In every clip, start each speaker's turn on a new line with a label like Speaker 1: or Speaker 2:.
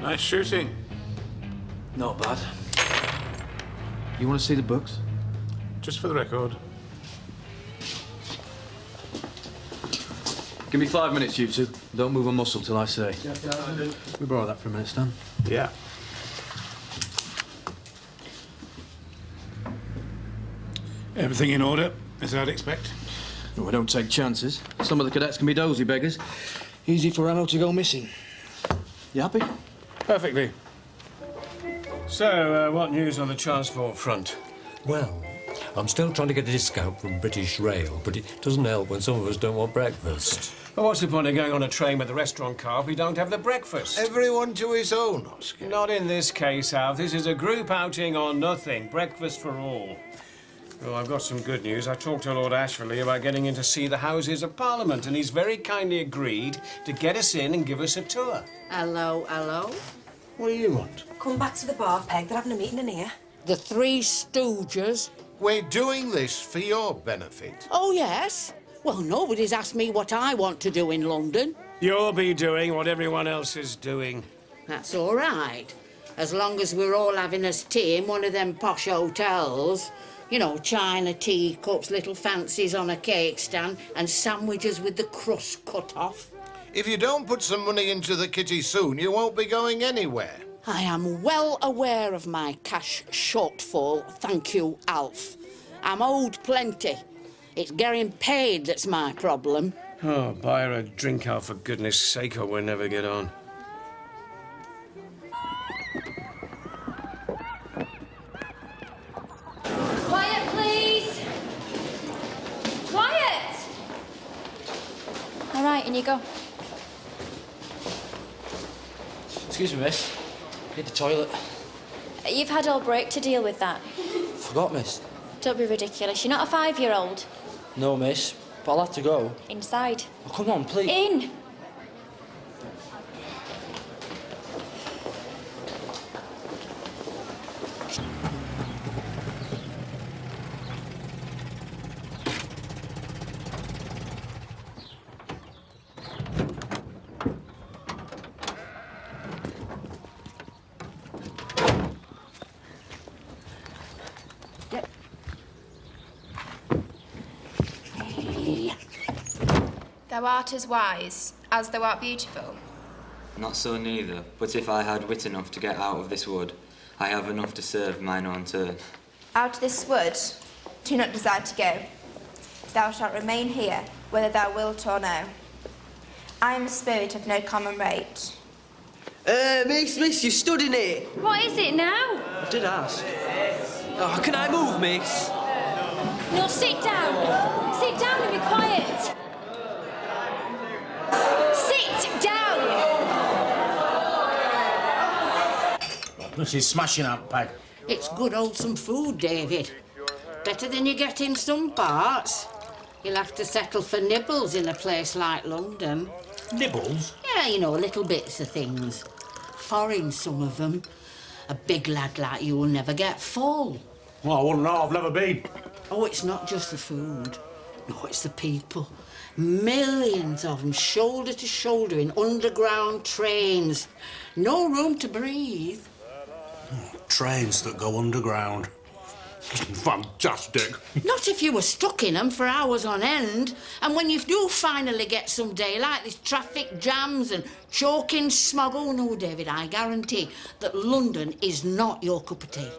Speaker 1: Nice shooting.
Speaker 2: Not bad. You want to see the books?
Speaker 1: Just for the record.
Speaker 2: Give me 5 minutes, you two. Don't move a muscle till I say. We borrow that for a minute, Stan.
Speaker 1: Yeah. Everything in order, as I'd expect.
Speaker 2: No, we don't take chances. Some of the cadets can be dozy beggars. Easy for ammo to go missing. You happy?
Speaker 1: Perfectly.
Speaker 3: So, what news on the transport front?
Speaker 4: Well, I'm still trying to get a discount from British Rail, but it doesn't help when some of us don't want breakfast.
Speaker 3: Well, what's the point of going on a train with the restaurant car if we don't have the breakfast?
Speaker 5: Everyone to his own, Oscar.
Speaker 3: Not in this case, Alf. This is a group outing or nothing. Breakfast for all. Well, I've got some good news. I talked to Lord Ashford about getting in to see the Houses of Parliament, and he's very kindly agreed to get us in and give us a tour.
Speaker 6: Hello, hello.
Speaker 5: What do you want?
Speaker 7: Come back to the bar, Peg. They're having a meeting in here.
Speaker 6: The Three Stooges.
Speaker 5: We're doing this for your benefit.
Speaker 6: Oh, yes? Well, nobody's asked me what I want to do in London.
Speaker 3: You'll be doing what everyone else is doing.
Speaker 6: That's all right. As long as we're all having us tea in one of them posh hotels. You know, china teacups, little fancies on a cake stand, and sandwiches with the crust cut off.
Speaker 5: If you don't put some money into the kitty soon, you won't be going anywhere.
Speaker 6: I am well aware of my cash shortfall, thank you, Alf. I'm owed plenty. It's getting paid that's my problem.
Speaker 3: Oh, buy her a drink, Alf, for goodness sake, or we'll never get on.
Speaker 8: Quiet, please. Quiet. All right, in you go.
Speaker 2: Excuse me, miss. Need the toilet.
Speaker 8: You've had all break to deal with that.
Speaker 2: Forgot, miss.
Speaker 8: Don't be ridiculous. You're not a 5-year-old.
Speaker 2: No, miss. But I'll have to go.
Speaker 8: Inside.
Speaker 2: Oh, come on, please.
Speaker 8: In.
Speaker 9: Thou art as wise as thou art beautiful.
Speaker 10: Not so neither, but if I had wit enough to get out of this wood, I have enough to serve mine own turn.
Speaker 9: Out of this wood, do not desire to go. Thou shalt remain here, whether thou wilt or no. I am a spirit of no common rate.
Speaker 11: Miss, you stood in it.
Speaker 8: What is it now?
Speaker 11: I did ask. Oh, can I move, miss?
Speaker 8: No, sit down. Sit down and be quiet. Sit down.
Speaker 1: This is smashing up, Peg.
Speaker 6: It's good, wholesome food, David. Better than you get in some parts. You'll have to settle for nibbles in a place like London.
Speaker 1: Nibbles?
Speaker 6: Yeah, you know, little bits of things. Foreign, some of them. A big lad like you will never get full.
Speaker 1: Well, I wouldn't know. I've never been.
Speaker 6: Oh, it's not just the food. No, it's the people. Millions of them, shoulder to shoulder, in underground trains. No room to breathe.
Speaker 1: Trains that go underground. Fantastic.
Speaker 6: Not if you were stuck in them for hours on end. And when you do finally get some daylight, there's traffic jams and choking smog. Oh, no, David, I guarantee that London is not your cup of tea.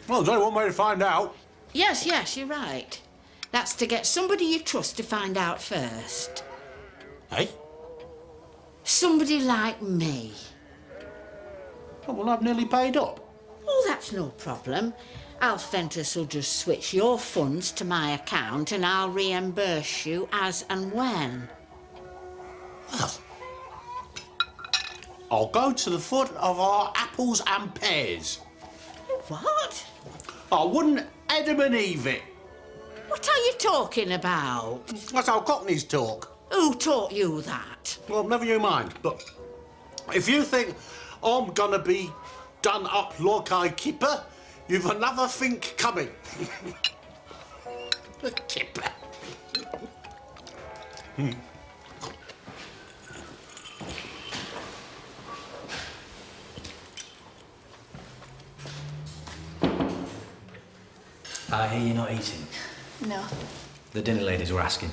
Speaker 1: Well, there's only one way to find out.
Speaker 6: Yes, you're right. That's to get somebody you trust to find out first.
Speaker 1: Hey?
Speaker 6: Somebody like me.
Speaker 1: Oh, well, I've nearly paid up.
Speaker 6: Oh, that's no problem. Alf Ventus will just switch your funds to my account and I'll reimburse you as and when.
Speaker 1: Well, I'll go to the foot of our apples and pears.
Speaker 6: What?
Speaker 1: I wouldn't Adam and Eve it.
Speaker 6: What are you talking about?
Speaker 1: That's how Cockneys talk.
Speaker 6: Who taught you that?
Speaker 1: Well, never you mind. But if you think I'm gonna be done up like I kipper, you've another think coming. The kipper.
Speaker 2: I hear you're not eating.
Speaker 8: No,
Speaker 2: The dinner ladies were asking.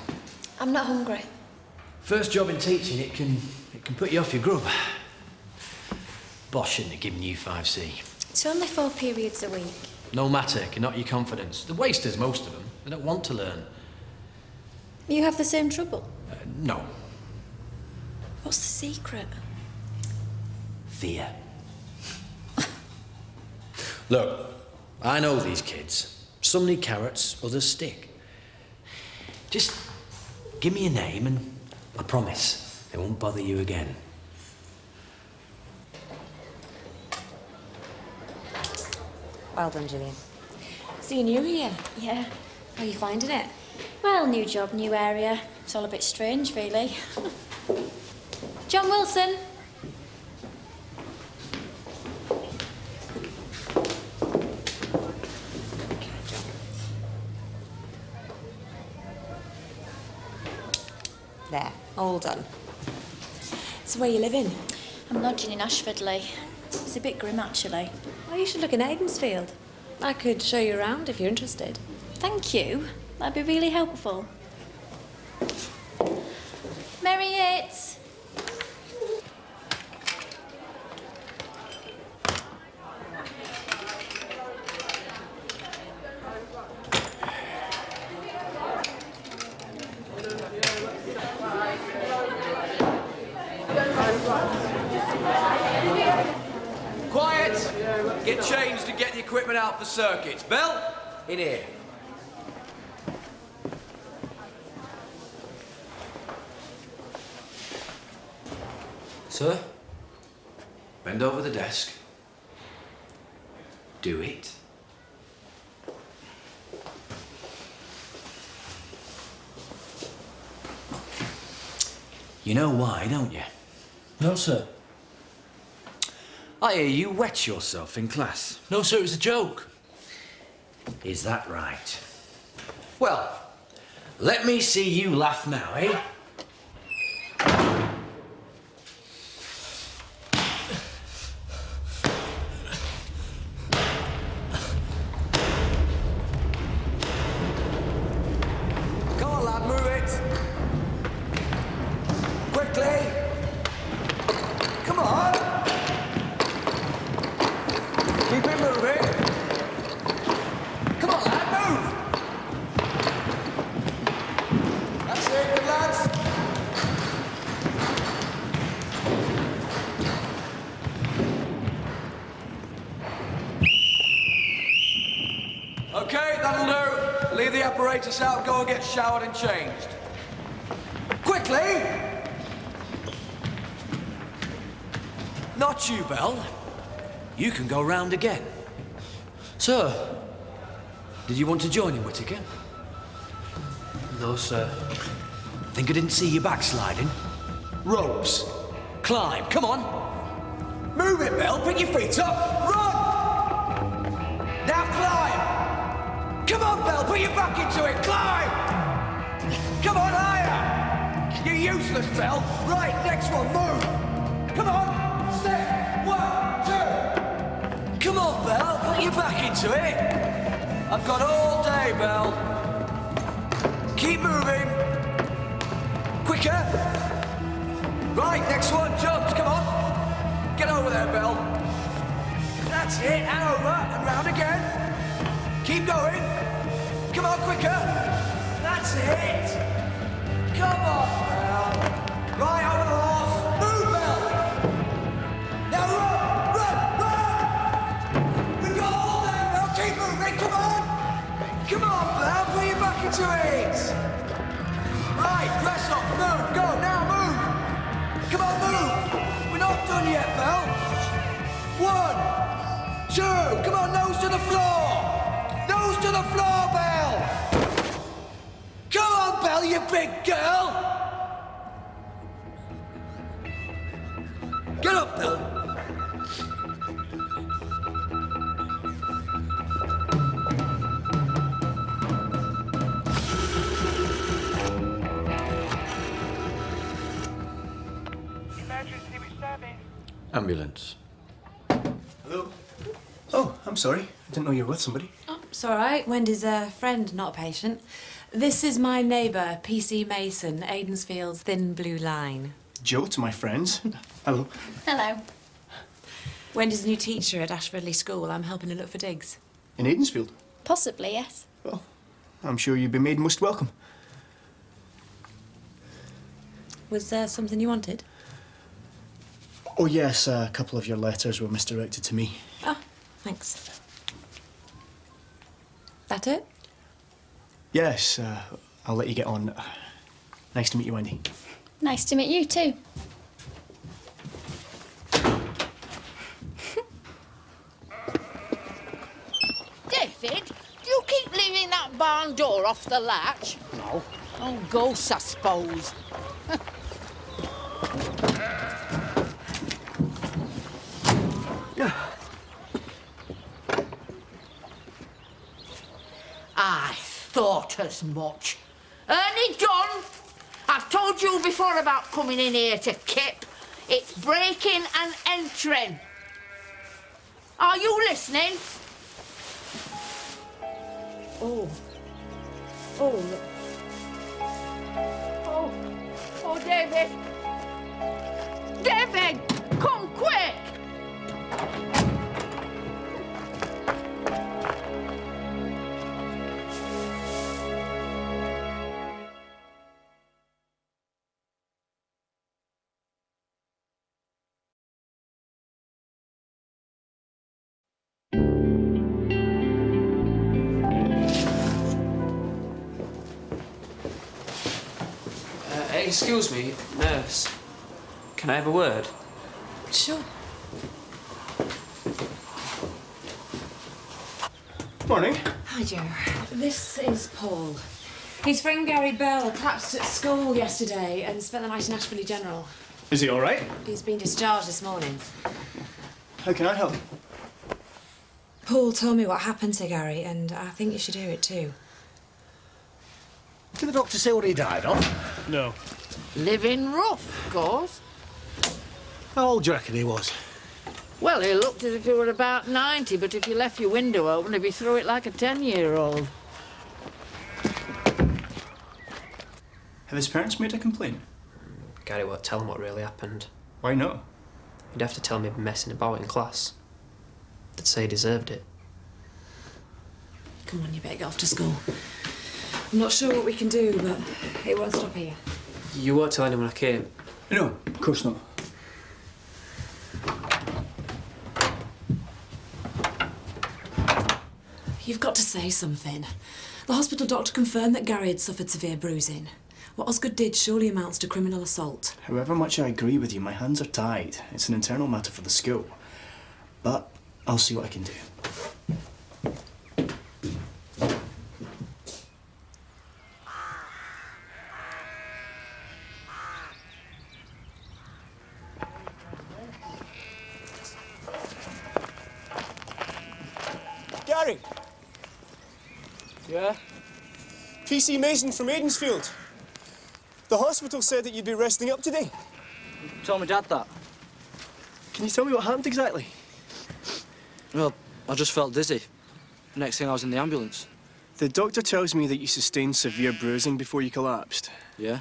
Speaker 8: I'm not hungry.
Speaker 2: First job in teaching, it can put you off your grub. Boss shouldn't have given you 5C.
Speaker 8: It's only 4 periods a week.
Speaker 2: No matter, it can knock your confidence. The wasters, most of them. They don't want to learn.
Speaker 8: You have the same trouble.
Speaker 2: No.
Speaker 8: What's the secret?
Speaker 2: Fear. Look, I know these kids. Some need carrots, others stick. Just give me a name and I promise they won't bother you again.
Speaker 7: Well done, Gillian.
Speaker 8: Seeing you here. Yeah.
Speaker 7: How are you finding it?
Speaker 8: Well, new job, new area. It's all a bit strange, really. John Wilson.
Speaker 7: There, all done. So where are you living?
Speaker 8: I'm lodging in Ashfordley. It's a bit grim, actually.
Speaker 7: Well, you should look in Aidensfield. I could show you around if you're interested.
Speaker 8: Thank you. That'd be really helpful. Marriott!
Speaker 11: Quiet! Get changed and get the equipment out for circuits. Bell, in here.
Speaker 2: Sir, bend over the desk. Do it. You know why, don't you?
Speaker 4: No, sir.
Speaker 2: I hear you wet yourself in class.
Speaker 4: No, sir, it was a joke.
Speaker 2: Is that right? Well, let me see you laugh now, eh?
Speaker 11: Come on, lad, move it. Quickly. Come on. Keep it moving. Come on, lad, move. That's it, good lads. Okay, that'll do. Leave the apparatus out, go and get showered and changed. Quickly!
Speaker 2: Not you, Bell. You can go round again.
Speaker 4: Sir?
Speaker 2: Did you want to join him, Whittaker?
Speaker 4: No, sir.
Speaker 2: Think I didn't see you backsliding? Ropes. Climb, come on.
Speaker 11: Move it, Bell, pick your feet up, run! Now climb! Come on, Bell, put your back into it, climb! Come on, higher! You're useless, Bell. Right, next one, move! Come on, step, 1, 2!
Speaker 2: Come on, Bell, put your back into it.
Speaker 11: I've got all day, Bell. Keep moving. Quicker. Right, next one, jumps, come on. Get over there, Bell. That's it, and over, and round again. Keep going. Come on, quicker. That's it. Come on, Bell. Right, over the horse. Move, Bell. Now run, run, run. We've got all day, Bell. Keep moving, come on. Come on, Bell, put your back into it. Right, press up, move, go, now move. Come on, move. We're not done yet, Bell. 1, 2, come on, nose to the floor. Nose to the floor, Bell. Come on, Bell, you big girl. Get up, Bell.
Speaker 2: Ambulance.
Speaker 12: Hello? Oh, I'm sorry. I didn't know you were with somebody.
Speaker 8: Oh,
Speaker 7: It's all right. Wendy's a friend, not a patient. This is my neighbour, PC Mason, Aidensfield's thin blue line.
Speaker 12: Joe to my friends. Hello.
Speaker 8: Hello.
Speaker 7: Wendy's new teacher at Ashfordley School. I'm helping her look for digs.
Speaker 12: In Aidensfield?
Speaker 8: Possibly, yes.
Speaker 12: Well, I'm sure you'd be made most welcome.
Speaker 7: Was there something you wanted?
Speaker 12: Oh, yes, a couple of your letters were misdirected to me.
Speaker 7: Ah, thanks. That it?
Speaker 12: Yes, I'll let you get on. Nice to meet you, Wendy.
Speaker 8: Nice to meet you too.
Speaker 6: David, do you keep leaving that barn door off the latch?
Speaker 1: No.
Speaker 6: Oh, ghosts, I suppose. I thought as much. Ernie Dunn, I've told you before about coming in here to kip. It's breaking and entering. Are you listening? Oh. Oh. Oh. Oh, David. David, come quick.
Speaker 13: Excuse me, nurse. Can I have a word?
Speaker 7: Sure.
Speaker 12: Morning.
Speaker 7: Hi, Joe. This is Paul. His friend Gary Bell collapsed at school yesterday and spent the night in Ashfordley General.
Speaker 12: Is he all right?
Speaker 7: He's been discharged this morning.
Speaker 12: How can I help?
Speaker 7: Paul told me what happened to Gary, and I think you should hear it too.
Speaker 1: Did the doctor say what he died of?
Speaker 12: No.
Speaker 6: Living rough, of course.
Speaker 1: How old do you reckon he was?
Speaker 6: Well, he looked as if he were about 90, but if you left your window open, he'd be through it like a 10-year-old.
Speaker 12: Have his parents made a complaint?
Speaker 13: Gary won't tell him what really happened.
Speaker 12: Why not?
Speaker 13: He'd have to tell me messing about in class. They'd say he deserved it.
Speaker 7: Come on, you better get off to school. I'm not sure what we can do, but it won't stop here.
Speaker 13: You won't tell anyone I came.
Speaker 12: No, of course not.
Speaker 7: You've got to say something. The hospital doctor confirmed that Gary had suffered severe bruising. What Osgood did surely amounts to criminal assault.
Speaker 12: However much I agree with you, my hands are tied. It's an internal matter for the school. But I'll see what I can do.
Speaker 14: Gary!
Speaker 13: Yeah?
Speaker 14: PC Mason from Aidensfield. The hospital said that you'd be resting up today.
Speaker 15: Told my dad that.
Speaker 12: Can you tell me what happened exactly?
Speaker 15: Well, I just felt dizzy. Next thing I was in the ambulance.
Speaker 12: The doctor tells me that you sustained severe bruising before you collapsed.
Speaker 15: Yeah?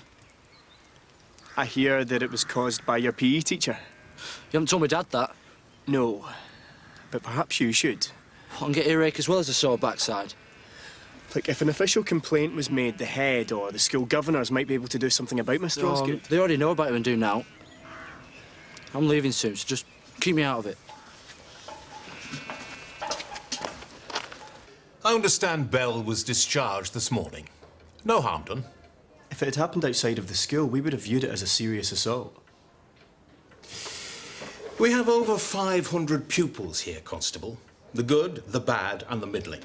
Speaker 12: I hear that it was caused by your PE teacher.
Speaker 15: You haven't told my dad that?
Speaker 12: No, but perhaps you should.
Speaker 15: I can get earache as well as a sore backside.
Speaker 12: Look, if an official complaint was made, the head or the school governors might be able to do something about Mr. Osgood.
Speaker 15: They already know about it and do now. I'm leaving soon, so just keep me out of it.
Speaker 16: I understand Bell was discharged this morning. No harm done.
Speaker 12: If it had happened outside of the school, we would have viewed it as a serious assault.
Speaker 16: We have over 500 pupils here, Constable. The good, the bad, and the middling.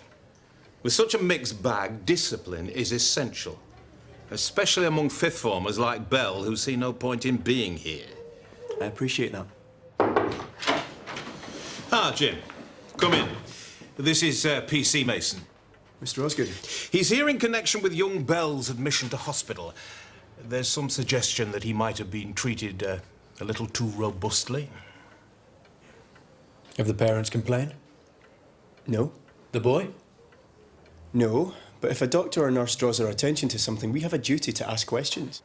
Speaker 16: With such a mixed bag, discipline is essential, especially among fifth formers like Bell, who see no point in being here.
Speaker 12: I appreciate that.
Speaker 16: Ah, Jim, come in. This is PC Mason.
Speaker 12: Mr. Osgood.
Speaker 16: He's here in connection with young Bell's admission to hospital. There's some suggestion that he might have been treated a little too robustly.
Speaker 2: Have the parents complained?
Speaker 12: No.
Speaker 2: The boy?
Speaker 14: No, but if a doctor or nurse draws our attention to something, we have a duty to ask questions.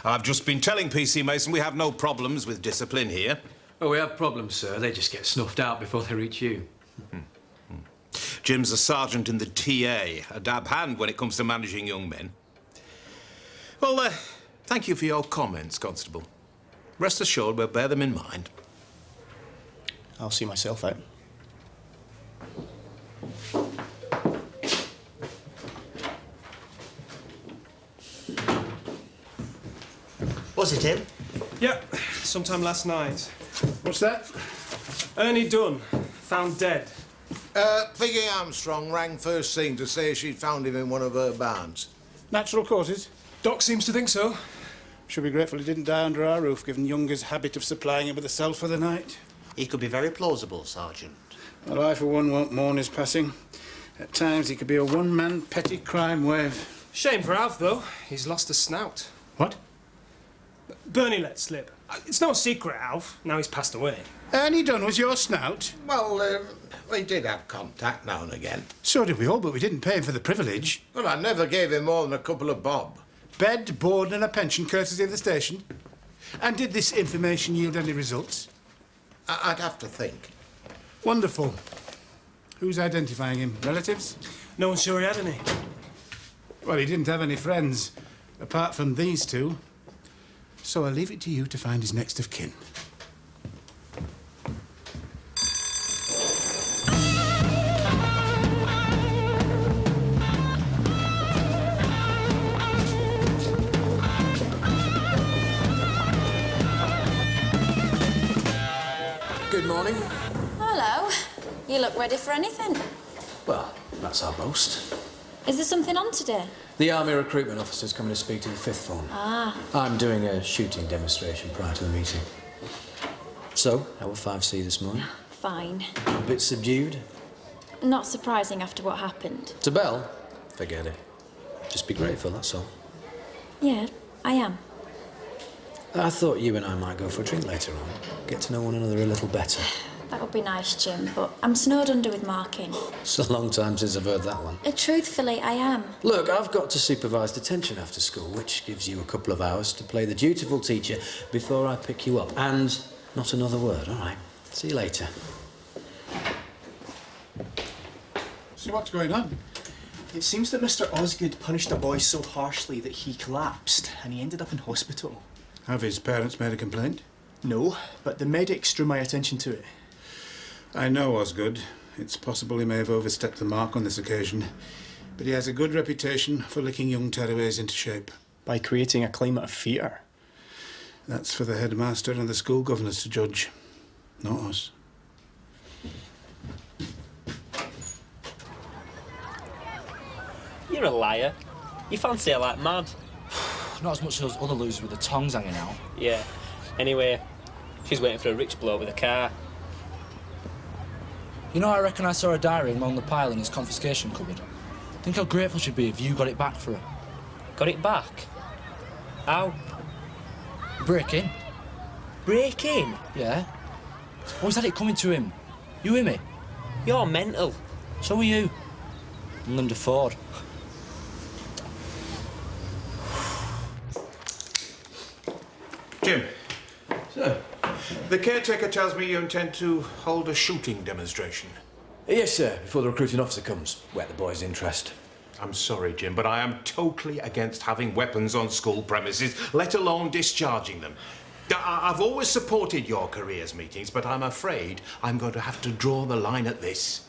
Speaker 16: I've just been telling PC Mason we have no problems with discipline here.
Speaker 2: Oh, we have problems, sir. They just get snuffed out before they reach you.
Speaker 16: Jim's a sergeant in the TA, a dab hand when it comes to managing young men. Well, thank you for your comments, Constable. Rest assured we'll bear them in mind.
Speaker 12: I'll see myself out.
Speaker 17: Was it him?
Speaker 14: Yeah, sometime last night.
Speaker 1: What's that?
Speaker 14: Ernie Dunn, found dead.
Speaker 5: Piggy Armstrong rang first thing to say she'd found him in one of her barns.
Speaker 1: Natural causes?
Speaker 14: Doc seems to think so.
Speaker 1: Should be grateful he didn't die under our roof, given Younger's habit of supplying him with a cell for the night.
Speaker 17: He could be very plausible, Sergeant.
Speaker 1: Well, I, for one, won't mourn his passing. At times, he could be a one-man petty crime wave.
Speaker 14: Shame for Alf, though. He's lost a snout.
Speaker 1: What?
Speaker 14: Bernie let slip. It's no secret, Alf. Now he's passed away.
Speaker 1: Ernie Dunn was your snout?
Speaker 5: Well, we did have contact now and again.
Speaker 1: So did we all, but we didn't pay him for the privilege.
Speaker 5: Well, I never gave him more than a couple of bob.
Speaker 1: Bed, board and a pension courtesy of the station. And did this information yield any results?
Speaker 5: I'd have to think.
Speaker 1: Wonderful. Who's identifying him? Relatives?
Speaker 14: No one's sure he had any.
Speaker 1: Well, he didn't have any friends, apart from these two. So I'll leave it to you to find his next of kin.
Speaker 2: Good morning.
Speaker 8: Hello. You look ready for anything.
Speaker 2: Well, that's our boast.
Speaker 8: Is there something on today?
Speaker 2: The Army recruitment officer's coming to speak to the fifth form.
Speaker 8: Ah.
Speaker 2: I'm doing a shooting demonstration prior to the meeting. So, how were 5C this morning?
Speaker 8: Fine.
Speaker 2: A bit subdued?
Speaker 8: Not surprising after what happened.
Speaker 2: To Belle? Forget it. Just be grateful, that's all.
Speaker 8: Yeah, I am.
Speaker 2: I thought you and I might go for a drink later on. Get to know one another a little better.
Speaker 8: That would be nice, Jim, but I'm snowed under with marking.
Speaker 2: It's a long time since I've heard that one.
Speaker 8: Truthfully, I am.
Speaker 2: Look, I've got to supervise detention after school, which gives you a couple of hours to play the dutiful teacher before I pick you up. And not another word, all right? See you later.
Speaker 1: So what's going on?
Speaker 12: It seems that Mr. Osgood punished a boy so harshly that he collapsed and he ended up in hospital.
Speaker 1: Have his parents made a complaint?
Speaker 12: No, but the medics drew my attention to it.
Speaker 1: I know Osgood. It's possible he may have overstepped the mark on this occasion, but he has a good reputation for licking young tearaways into shape.
Speaker 12: By creating a climate of fear.
Speaker 1: That's for the headmaster and the school governors to judge, not us.
Speaker 18: You're a liar. You fancy her like mad.
Speaker 15: Not as much as those other losers with the tongues hanging out.
Speaker 18: Yeah. Anyway, she's waiting for a rich bloke with a car.
Speaker 15: You know, I reckon I saw a diary along the pile in his confiscation cupboard. Think how grateful she'd be if you got it back for her.
Speaker 18: Got it back? How?
Speaker 15: Break in.
Speaker 18: Break in?
Speaker 15: Yeah. Always had it coming to him. You hear me?
Speaker 18: You're mental.
Speaker 15: So are you. And Linda Ford.
Speaker 16: Jim. Sir? The caretaker tells me you intend to hold a shooting demonstration.
Speaker 2: Yes, sir, before the recruiting officer comes. Whet the boy's interest.
Speaker 16: I'm sorry, Jim, but I am totally against having weapons on school premises, let alone discharging them. I've always supported your careers meetings, but I'm afraid I'm going to have to draw the line at this.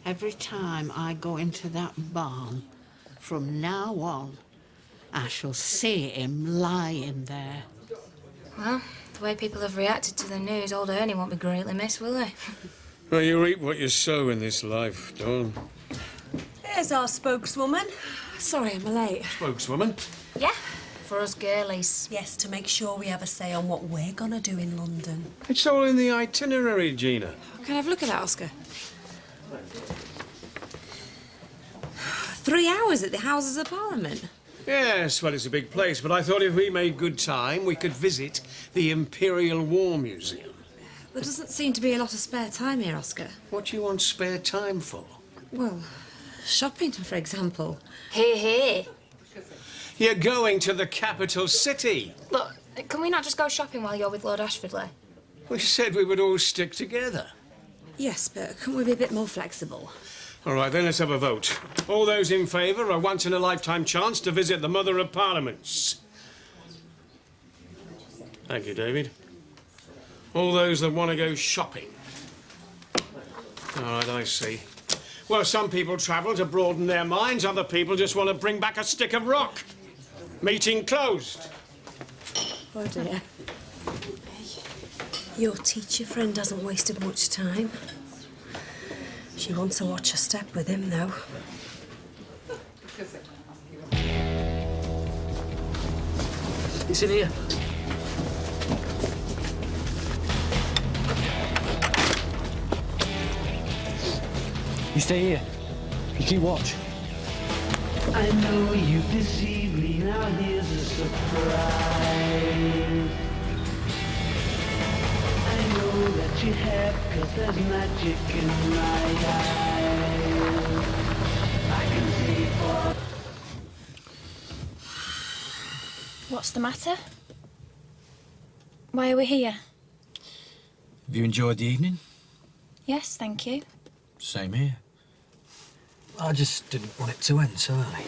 Speaker 6: Every time I go into that barn, from now on, I shall see him lying there.
Speaker 19: Well, the way people have reacted to the news, old Ernie won't be greatly missed, will they?
Speaker 3: Well, you reap what you sow in this life, Dawn.
Speaker 7: There's our spokeswoman. Sorry, I'm late.
Speaker 3: Spokeswoman?
Speaker 19: Yeah, for us girlies.
Speaker 7: Yes, to make sure we have a say on what we're gonna do in London.
Speaker 3: It's all in the itinerary, Gina.
Speaker 7: Can I have a look at that, Oscar? 3 hours at the Houses of Parliament.
Speaker 3: Yes, well, it's a big place, but I thought if we made good time, we could visit the Imperial War Museum.
Speaker 7: There doesn't seem to be a lot of spare time here, Oscar.
Speaker 3: What do you want spare time for?
Speaker 7: Well, shopping, for example.
Speaker 19: Here, here.
Speaker 3: You're going to the capital city.
Speaker 19: Look, can we not just go shopping while you're with Lord Ashfordley?
Speaker 3: We said we would all stick together.
Speaker 7: Yes, but couldn't we be a bit more flexible?
Speaker 3: All right, then let's have a vote. All those in favour, a once-in-a-lifetime chance to visit the Mother of Parliaments. Thank you, David. All those that want to go shopping. All right, I see. Well, some people travel to broaden their minds, other people just want to bring back a stick of rock. Meeting closed.
Speaker 7: Oh, dear. Your teacher friend hasn't wasted much time. She wants to watch her step with him, though.
Speaker 2: It's in here. You stay here. You keep watch.
Speaker 20: I know you deceived me, now here's a surprise. I know that you have, 'cause there's magic in my eyes. I can see for...
Speaker 8: What's the matter? Why are we here?
Speaker 2: Have you enjoyed the evening?
Speaker 8: Yes, thank you.
Speaker 2: Same here. I just didn't want it to end so early.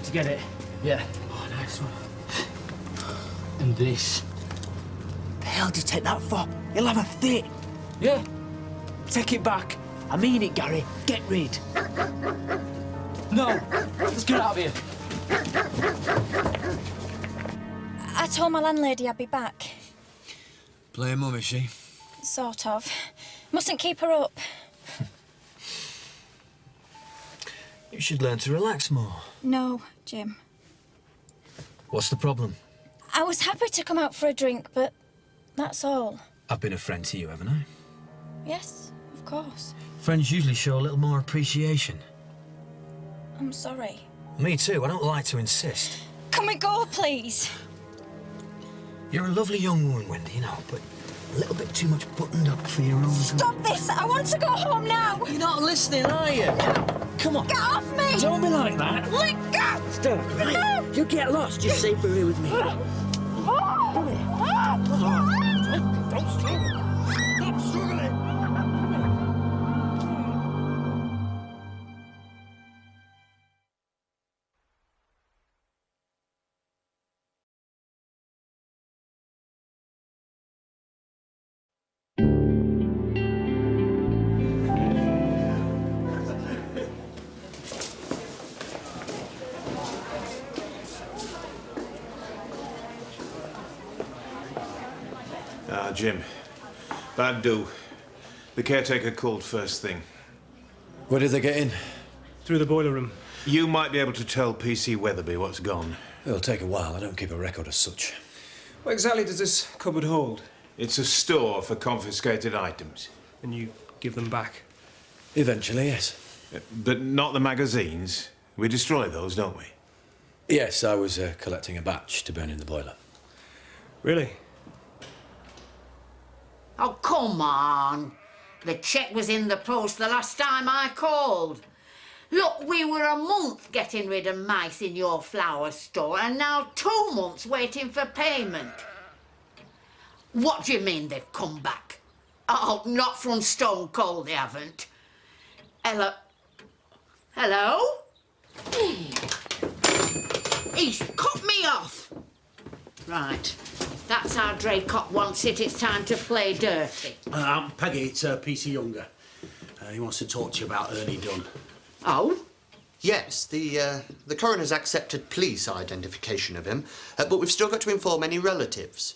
Speaker 15: Did you get it? Yeah. Oh, nice one. And this. The hell did you take that for? He'll have a fit. Yeah. Take it back. I mean it, Gary. Get rid. No. Let's get out of here.
Speaker 8: I told my landlady I'd be back.
Speaker 2: Playing mum, is she?
Speaker 8: Sort of. Mustn't keep her up.
Speaker 2: You should learn to relax more.
Speaker 8: No, Jim.
Speaker 2: What's the problem?
Speaker 8: I was happy to come out for a drink, but that's all.
Speaker 2: I've been a friend to you, haven't I?
Speaker 8: Yes, of course.
Speaker 2: Friends usually show a little more appreciation.
Speaker 8: I'm sorry.
Speaker 2: Me too, I don't like to insist.
Speaker 8: Can we go, please?
Speaker 2: You're a lovely young woman, Wendy, you know, but a little bit too much buttoned up for your own...
Speaker 8: Stop this! I want to go home now!
Speaker 2: You're not listening, are you? Come on.
Speaker 8: Get off me!
Speaker 2: Don't be like that.
Speaker 8: Let go!
Speaker 2: Stop. Right. You get lost, just safer here with me.
Speaker 20: Don't struggle! Stop struggling!
Speaker 16: Jim. Bad do. The caretaker called first thing.
Speaker 2: Where did they get in?
Speaker 14: Through the boiler room.
Speaker 16: You might be able to tell PC Weatherby what's gone.
Speaker 2: It'll take a while. I don't keep a record as such.
Speaker 14: What exactly does this cupboard hold?
Speaker 16: It's a store for confiscated items.
Speaker 14: And you give them back?
Speaker 2: Eventually, yes.
Speaker 16: But not the magazines. We destroy those, don't we?
Speaker 2: Yes, I was collecting a batch to burn in the boiler.
Speaker 3: Really?
Speaker 6: Oh, come on. The cheque was in the post the last time I called. Look, we were a month getting rid of mice in your flower store and now 2 months waiting for payment. What do you mean they've come back? Oh, not from Stone Cold, they haven't. Hello? Hello? He's cut me off. Right. That's how Draycott wants it. It's time to play dirty.
Speaker 1: Peggy, it's PC Younger. He wants to talk to you about Ernie Dunn.
Speaker 6: Oh?
Speaker 17: Yes, the coroner's accepted police identification of him, but we've still got to inform any relatives.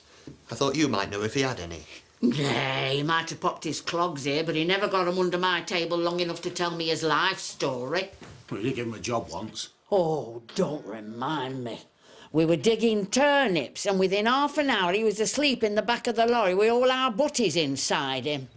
Speaker 17: I thought you might know if he had any.
Speaker 6: Yeah, he might have popped his clogs here, but he never got 'em under my table long enough to tell me his life story.
Speaker 1: Well, you did give him a job once.
Speaker 6: Oh, don't remind me. We were digging turnips, and within half an hour he was asleep in the back of the lorry with all our butties inside him.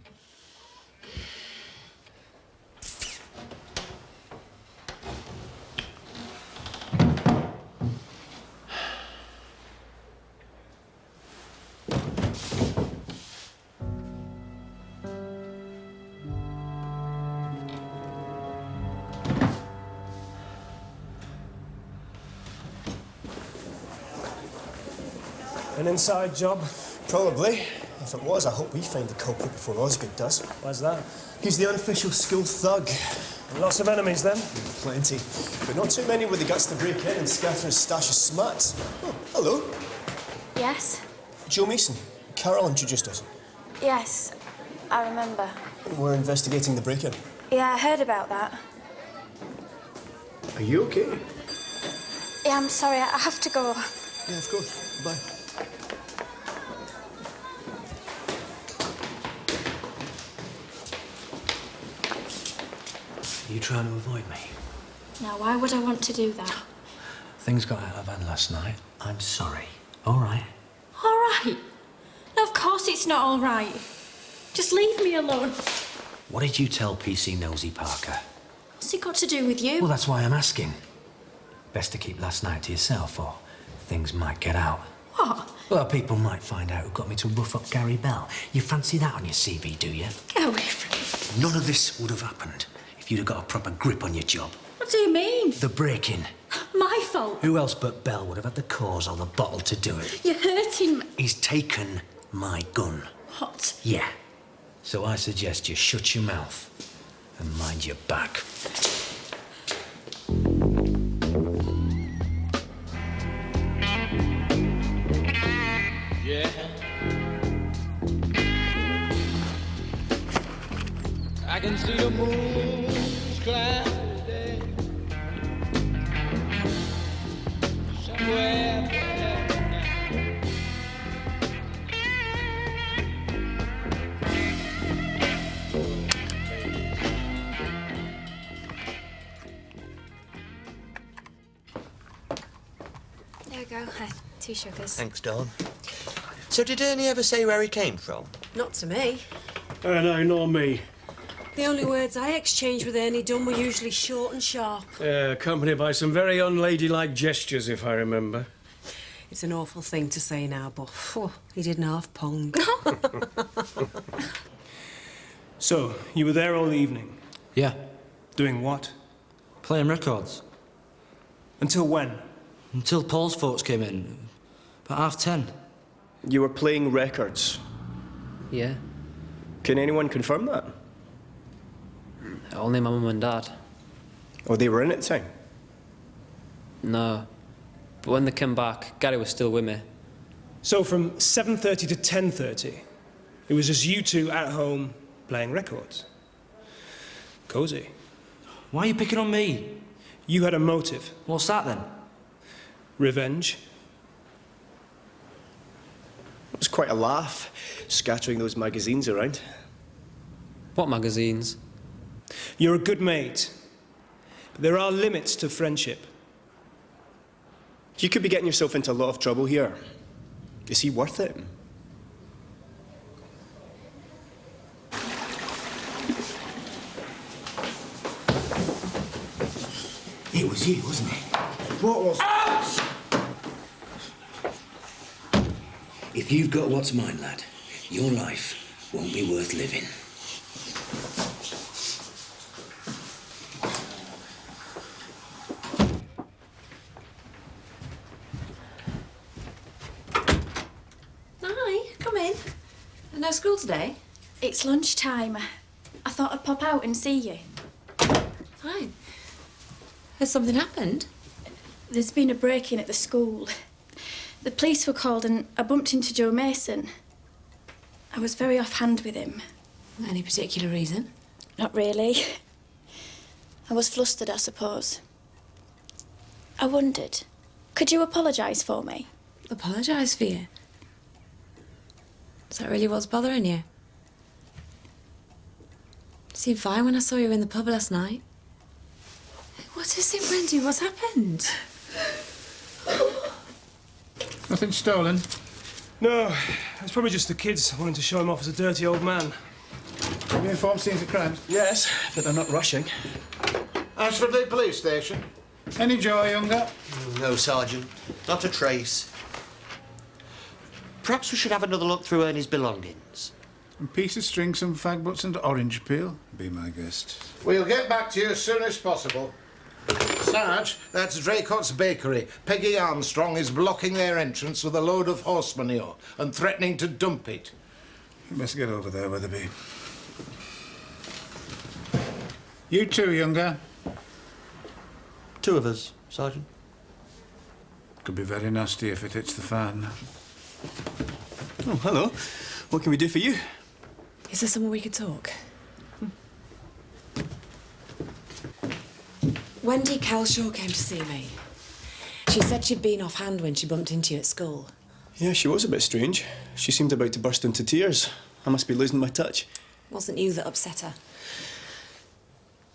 Speaker 14: An inside job? Probably. If it was, I hope we find the culprit before Osgood does.
Speaker 15: Why's that?
Speaker 14: He's the unofficial school thug.
Speaker 15: Lots of enemies, then?
Speaker 14: Plenty. But not too many with the guts to break in and scatter his stash of smuts. Oh, hello.
Speaker 8: Yes?
Speaker 14: Joe Mason. Carol introduced us.
Speaker 8: Yes, I remember.
Speaker 14: We're investigating the break-in.
Speaker 8: Yeah, I heard about that.
Speaker 14: Are you okay?
Speaker 8: Yeah, I'm sorry, I have to go.
Speaker 14: Yeah, of course. Bye.
Speaker 2: Are you trying to avoid me?
Speaker 8: Now, why would I want to do that?
Speaker 2: Things got out of hand last night. I'm sorry. All right.
Speaker 8: All right. No, of course it's not all right. Just leave me alone.
Speaker 2: What did you tell PC Nosy Parker?
Speaker 8: What's it got to do with you?
Speaker 2: Well, that's why I'm asking. Best to keep last night to yourself, or things might get out.
Speaker 8: What?
Speaker 2: Well, people might find out who got me to rough up Gary Bell. You fancy that on your CV, do you?
Speaker 8: Get away from me.
Speaker 2: None of this would have happened if you'd have got a proper grip on your job.
Speaker 8: What do you mean?
Speaker 2: The break-in.
Speaker 8: My fault.
Speaker 2: Who else but Bell would have had the cause or the bottle to do it?
Speaker 8: You're hurting me.
Speaker 2: He's taken my gun.
Speaker 8: What?
Speaker 2: Yeah. So I suggest you shut your mouth and mind your back.
Speaker 20: Yeah. I can see the moon's cloudy day. Somewhere
Speaker 19: There we go. 2 sugars.
Speaker 17: Thanks, Dawn. So did Ernie ever say where he came from?
Speaker 7: Not to me.
Speaker 3: No, nor me.
Speaker 7: The only words I exchanged with Ernie Dunn were usually short and sharp.
Speaker 3: Accompanied by some very unladylike gestures, if I remember.
Speaker 7: It's an awful thing to say now, but he didn't half pong.
Speaker 14: So, you were there all evening?
Speaker 12: Yeah.
Speaker 14: Doing what?
Speaker 12: Playing records.
Speaker 14: Until when?
Speaker 12: Until Paul's folks came in. About 10:30.
Speaker 14: You were playing records.
Speaker 13: Yeah.
Speaker 14: Can anyone confirm that?
Speaker 13: Only my mum and dad.
Speaker 14: Oh, they were in at the time?
Speaker 13: No. But when they came back, Gary was still with me.
Speaker 14: So from 7:30 to 10:30, it was just you two at home playing records. Cozy.
Speaker 12: Why are you picking on me?
Speaker 14: You had a motive.
Speaker 12: What's that then?
Speaker 14: Revenge. It was quite a laugh, scattering those magazines around.
Speaker 13: What magazines?
Speaker 14: You're a good mate, but there are limits to friendship. You could be getting yourself into a lot of trouble here. Is he worth it?
Speaker 2: was you, wasn't it?
Speaker 5: What was...
Speaker 2: Out! If you've got what's mine, lad, your life won't be worth living.
Speaker 7: Hi, come in. No school today?
Speaker 8: It's lunchtime. I thought I'd pop out and see you.
Speaker 7: Fine. Has something happened?
Speaker 8: There's been a break-in at the school. The police were called and I bumped into Joe Mason. I was very offhand with him.
Speaker 7: Any particular reason?
Speaker 8: Not really. I was flustered, I suppose. I wondered, could you apologise for me?
Speaker 7: Apologise for you? Is that really what's bothering you? Seemed fine when I saw you in the pub last night. What is it, Wendy? What's happened?
Speaker 21: Nothing stolen?
Speaker 14: No, it's probably just the kids wanting to show him off as a dirty old man.
Speaker 21: Have you informed scenes of crime?
Speaker 12: Yes, but they're not rushing.
Speaker 5: Ashfordley Police Station.
Speaker 21: Any joy, younger?
Speaker 17: No, Sergeant. Not a trace. Perhaps we should have another look through Ernie's belongings.
Speaker 21: A piece of string, some fag butts and orange peel. Be my guest.
Speaker 5: We'll get back to you as soon as possible. Sarge, that's Draycott's Bakery. Peggy Armstrong is blocking their entrance with a load of horse manure and threatening to dump it.
Speaker 21: You best get over there, Weatherby. You too, younger.
Speaker 17: Two of us, Sergeant.
Speaker 21: Could be very nasty if it hits the fan.
Speaker 12: Oh, hello. What can we do for you?
Speaker 7: Is there somewhere we could talk? Wendy Kelshaw came to see me. She said she'd been offhand when she bumped into you at school.
Speaker 12: Yeah, she was a bit strange. She seemed about to burst into tears. I must be losing my touch.
Speaker 7: Wasn't you that upset her?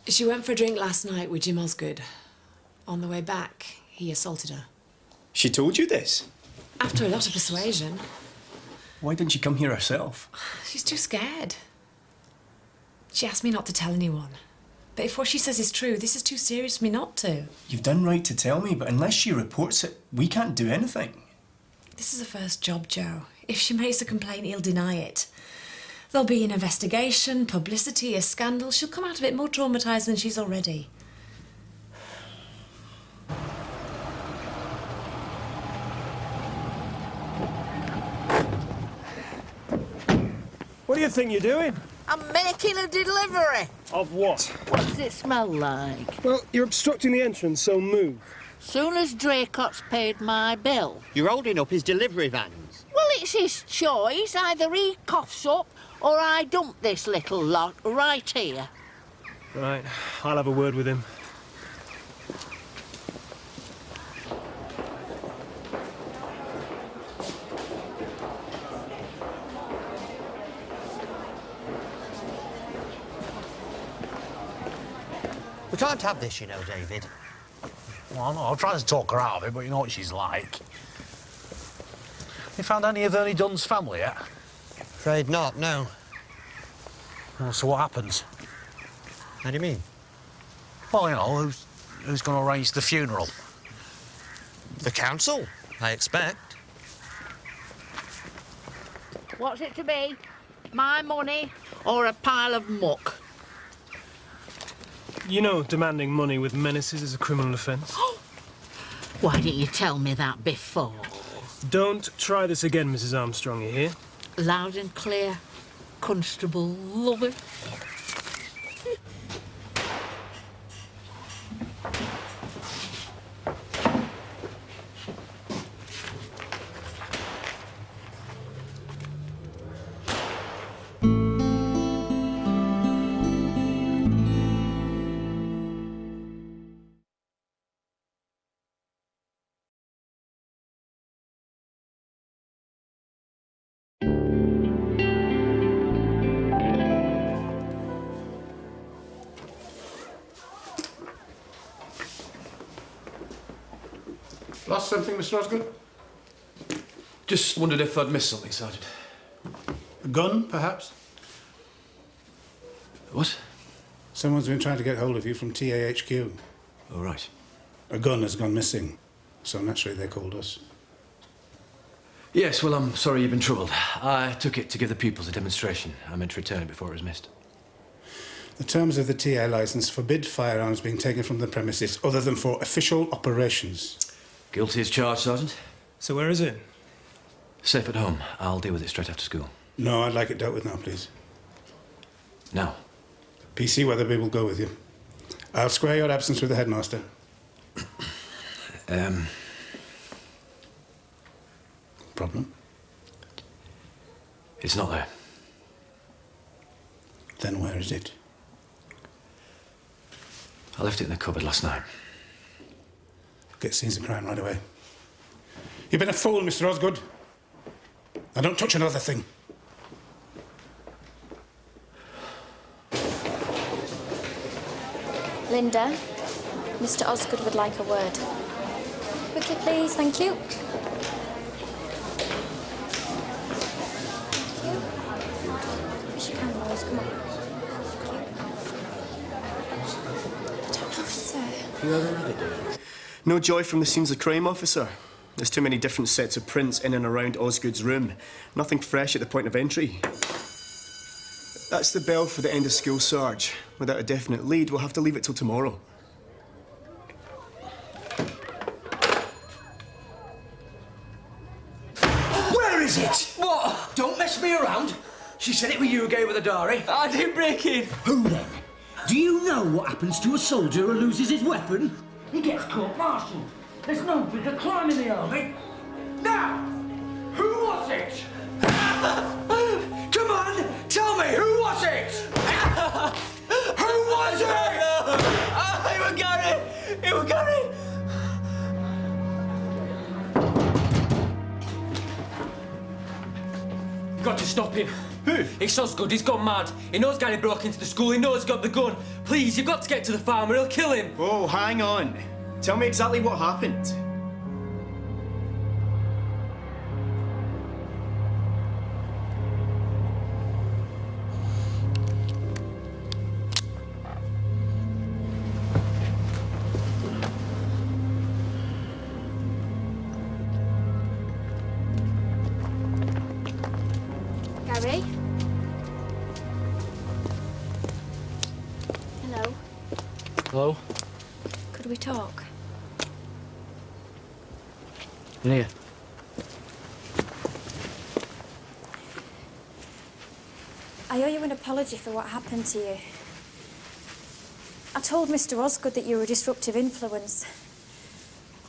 Speaker 7: She went for a drink last night with Jim Osgood. On the way back, he assaulted her.
Speaker 12: She told you this?
Speaker 7: After a lot of persuasion.
Speaker 12: Why didn't she come here herself?
Speaker 7: She's too scared. She asked me not to tell anyone. But if what she says is true, this is too serious for me not to.
Speaker 12: You've done right to tell me, but unless she reports it, we can't do anything.
Speaker 7: This is a first job, Joe. If she makes a complaint, he'll deny it. There'll be an investigation, publicity, a scandal. She'll come out of it more traumatised than she's already.
Speaker 14: What do you think you're doing?
Speaker 6: I'm making a delivery.
Speaker 14: Of what?
Speaker 6: What does it smell like?
Speaker 14: Well, you're obstructing the entrance, so move.
Speaker 6: Soon as Draycott's paid my bill.
Speaker 17: You're holding up his delivery vans.
Speaker 6: Well, it's his choice. Either he coughs up or I dump this little lot right here.
Speaker 14: Right, I'll have a word with him.
Speaker 17: We can't have this, you know, David.
Speaker 1: Well, no, I'll try to talk her out of it, but you know what she's like. You found any of Ernie Dunn's family yet?
Speaker 17: Afraid not, no.
Speaker 1: Well, so what happens?
Speaker 17: How do you mean?
Speaker 1: Well, you know, who's going to arrange the funeral?
Speaker 17: The council, I expect.
Speaker 6: What's it to be? My money or a pile of muck?
Speaker 14: You know demanding money with menaces is a criminal offence.
Speaker 6: Why didn't you tell me that before?
Speaker 14: Don't try this again, Mrs. Armstrong, you hear?
Speaker 6: Loud and clear, Constable Lovett.
Speaker 21: Lost something, Mr. Osgood?
Speaker 22: Just wondered if I'd missed something, Sergeant.
Speaker 21: A gun, perhaps?
Speaker 22: What?
Speaker 21: Someone's been trying to get hold of you from TAHQ.
Speaker 22: Oh, right.
Speaker 21: A gun has gone missing, so naturally they called us.
Speaker 2: Yes, well, I'm sorry you've been troubled. I took it to give the pupils a demonstration. I meant to return it before it was missed.
Speaker 21: The terms of the TA licence forbid firearms being taken from the premises other than for official operations.
Speaker 2: Guilty as charged, Sergeant.
Speaker 14: So where is it?
Speaker 2: Safe at home. I'll deal with it straight after school.
Speaker 21: No, I'd like it dealt with now, please.
Speaker 2: Now?
Speaker 21: PC Weatherby will go with you. I'll square your absence with the headmaster. Problem?
Speaker 2: It's not there.
Speaker 21: Then where is it?
Speaker 2: I left it in the cupboard last night.
Speaker 21: Get scenes of crime right away. You've been a fool, Mr. Osgood. Now don't touch another thing.
Speaker 8: Linda, Mr. Osgood would like a word. Quickly, please, thank you. Wish you can, Rose, come on. I don't know, sir.
Speaker 12: You ever have it, dear? No joy from the scenes of crime, officer. There's too many different sets of prints in and around Osgood's room. Nothing fresh at the point of entry. That's the bell for the end of school, Sarge. Without a definite lead, we'll have to leave it till tomorrow.
Speaker 2: Where is it? What? Don't mess me around. She said it was you who gave her the diary.
Speaker 15: I didn't break in.
Speaker 9: Who then? Do you know what happens to a soldier who loses his weapon? He gets court-martialed. There's no bigger crime in the army.
Speaker 11: Now, who was it? Come on, tell me, who was it? Who was it?
Speaker 15: It was Gary! It was Gary! You've got to stop him. Who? It's Osgood. He's gone mad. He knows Gary broke into the school. He knows he's got the gun. Please, you've got to get to the farm or he'll kill him.
Speaker 12: Oh, hang on. Tell me exactly what happened.
Speaker 8: Gary? Hello.
Speaker 15: Hello?
Speaker 8: Could we talk?
Speaker 15: In here.
Speaker 8: I owe you an apology for what happened to you. I told Mr. Osgood that you were a disruptive influence.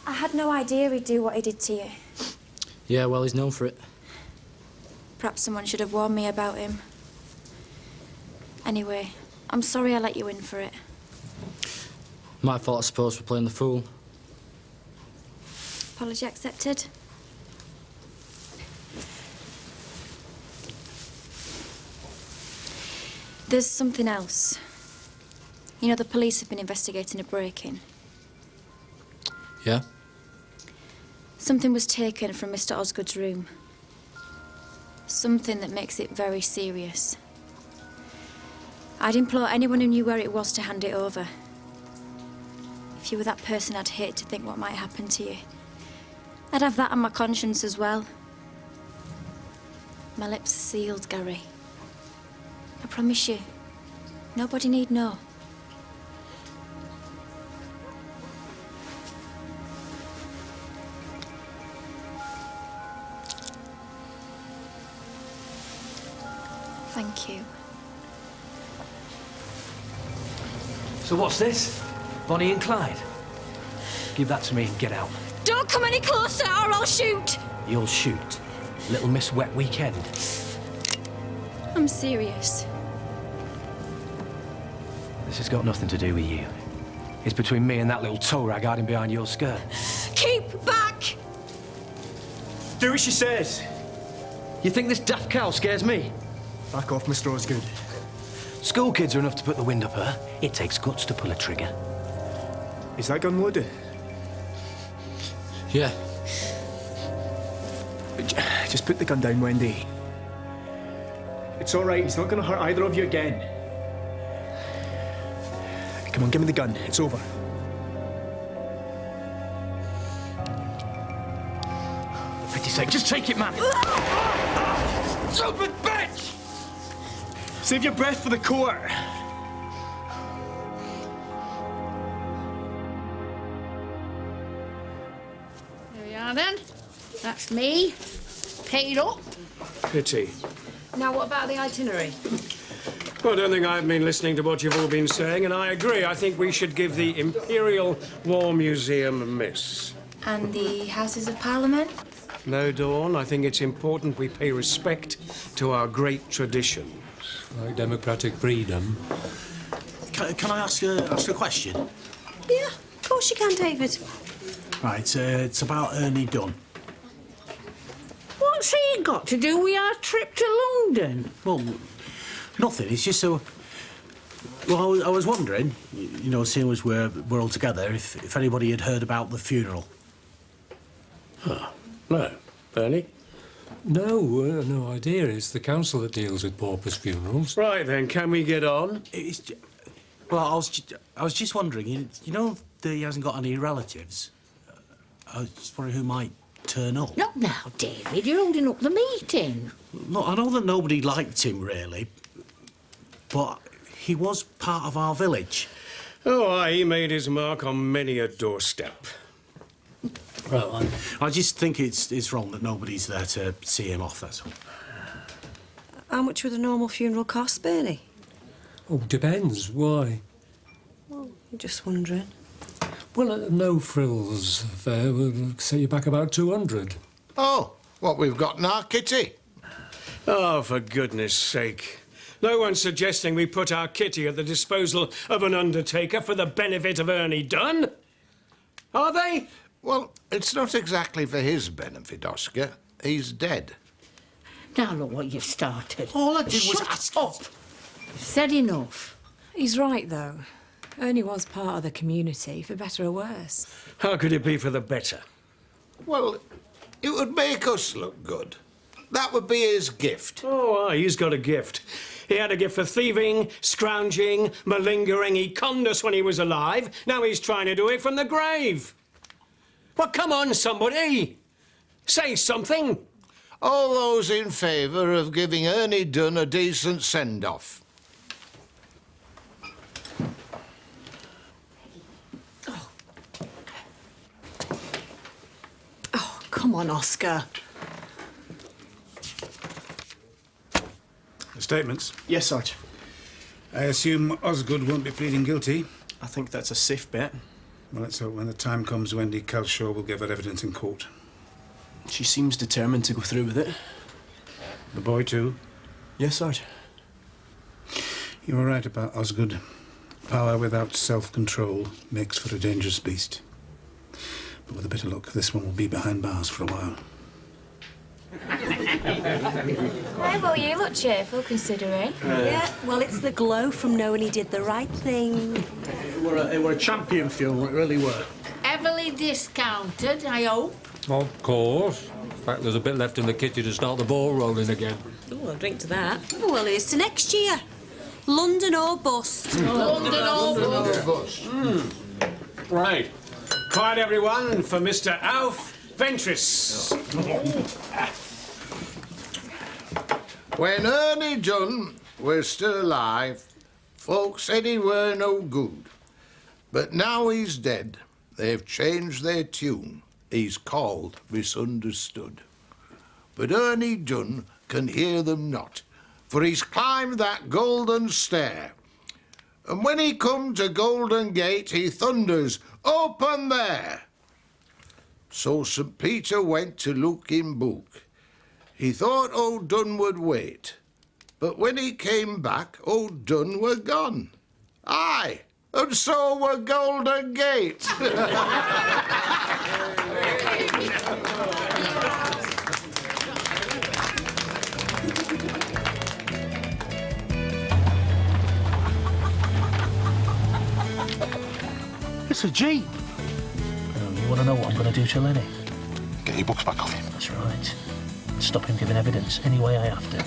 Speaker 8: I had no idea he'd do what he did to you.
Speaker 15: Yeah, well, he's known for it.
Speaker 8: Perhaps someone should have warned me about him. Anyway, I'm sorry I let you in for it.
Speaker 15: My fault, I suppose, for playing the fool.
Speaker 8: Apology accepted. There's something else. You know, the police have been investigating a break-in.
Speaker 15: Yeah?
Speaker 8: Something was taken from Mr. Osgood's room. Something that makes it very serious. I'd implore anyone who knew where it was to hand it over. If you were that person, I'd hate to think what might happen to you. I'd have that on my conscience as well. My lips are sealed, Gary. I promise you, nobody need know. Thank you.
Speaker 2: So what's this? Bonnie and Clyde? Give that to me and get out.
Speaker 8: Don't come any closer or I'll shoot!
Speaker 2: You'll shoot. Little Miss Wet Weekend.
Speaker 8: I'm serious.
Speaker 2: This has got nothing to do with you. It's between me and that little toe rag hiding behind your skirt.
Speaker 8: Keep back!
Speaker 12: Do what she says.
Speaker 2: You think this daft cow scares me?
Speaker 12: Back off, Mr. Osgood.
Speaker 2: School kids are enough to put the wind up her. It takes guts to pull a trigger.
Speaker 12: Is that gun loaded?
Speaker 15: Yeah.
Speaker 12: Just put the gun down, Wendy. It's all right. He's not going to hurt either of you again. Come on, give me the gun. It's over.
Speaker 9: For pity's sake, just take it, man.
Speaker 11: Stupid bitch!
Speaker 14: Save your breath for the court.
Speaker 6: There we are then. That's me. Paid up.
Speaker 3: Pity.
Speaker 7: Now, what about the itinerary?
Speaker 3: Well, I don't think I've been listening to what you've all been saying, and I agree. I think we should give the Imperial War Museum a miss.
Speaker 19: And the Houses of Parliament?
Speaker 3: No, Dawn, I think it's important we pay respect to our great traditions.
Speaker 4: Like democratic freedom.
Speaker 1: Can I ask a question?
Speaker 10: Yeah, of course you can, David.
Speaker 1: Right, it's about Ernie Dunn.
Speaker 6: What's he got to do with our trip to London?
Speaker 1: Well, nothing. It's just so. Well, I was wondering, you know, seeing as we're all together, if anybody had heard about the funeral.
Speaker 3: Huh. No. Bernie?
Speaker 4: No, no idea. It's the council that deals with paupers' funerals.
Speaker 3: Right then, can we get on?
Speaker 1: Well, I was just wondering, you know that he hasn't got any relatives? I was just wondering who might turn up.
Speaker 6: Not now, David. You're holding up the meeting.
Speaker 1: Look, I know that nobody liked him, really, but he was part of our village.
Speaker 3: Oh, aye, he made his mark on many a doorstep.
Speaker 1: Well, I just think it's wrong that nobody's there to see him off, that's all.
Speaker 10: How much would a normal funeral cost, Bernie?
Speaker 4: Oh, depends. Why?
Speaker 10: Well, I'm just wondering.
Speaker 4: Well, no frills affair will set you back about 200.
Speaker 5: Oh, what we've got now, Kitty?
Speaker 3: Oh, for goodness sake. No one's suggesting we put our kitty at the disposal of an undertaker for the benefit of Ernie Dunn. Are they?
Speaker 5: Well, it's not exactly for his benefit, Oscar. He's dead.
Speaker 6: Now look what you've started.
Speaker 1: All I did was
Speaker 6: Shut up. You've said enough.
Speaker 7: He's right, though. Ernie was part of the community, for better or worse.
Speaker 3: How could it be for the better?
Speaker 5: Well, it would make us look good. That would be his gift.
Speaker 3: Oh, aye, he's got a gift. He had a gift for thieving, scrounging, malingering. He conned us when he was alive. Now he's trying to do it from the grave. Well, come on, somebody. Say something.
Speaker 5: All those in favour of giving Ernie Dunn a decent send-off.
Speaker 10: Oh, come on, Oscar.
Speaker 21: The statements?
Speaker 12: Yes, Sarge.
Speaker 21: I assume Osgood won't be pleading guilty.
Speaker 12: I think that's a safe bet.
Speaker 21: Well, let's hope when the time comes, Wendy Kelshaw will give her evidence in court.
Speaker 12: She seems determined to go through with it.
Speaker 21: The boy, too?
Speaker 12: Yes, Sarge.
Speaker 21: You were right about Osgood. Power without self-control makes for a dangerous beast. But with a bit of luck, this one will be behind bars for a while.
Speaker 19: Hey, well, you look cheerful, considering.
Speaker 10: Yeah, well, it's the glow from knowing he did the right thing.
Speaker 1: It were a champion funeral, it really were.
Speaker 6: Heavily discounted, I hope.
Speaker 4: Of course. In fact, there's a bit left in the kitty to start the ball rolling again.
Speaker 10: Oh, I'll drink to that. Well, here's to next year. London or bust.
Speaker 6: London or bust.
Speaker 3: Right. Quiet, everyone, for Mr. Alf Ventris.
Speaker 5: When Ernie Dunn was still alive, folks said he were no good. But now he's dead, they've changed their tune. He's called Misunderstood. But Ernie Dunn can hear them not, for he's climbed that golden stair. And when he come to Golden Gate, he thunders, "Open there!" So St. Peter went to look in book. He thought old Dunn would wait. But when he came back, old Dunn were gone. Aye, and so were Golden Gate.
Speaker 1: It's a Jeep.
Speaker 9: You want to know what I'm going to do to Lenny?
Speaker 1: Get your books back off him.
Speaker 9: That's right. Stop him giving evidence any way I have to.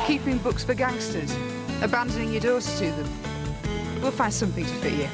Speaker 23: Keeping books for gangsters, abandoning your daughter to them. We'll find something to fit you.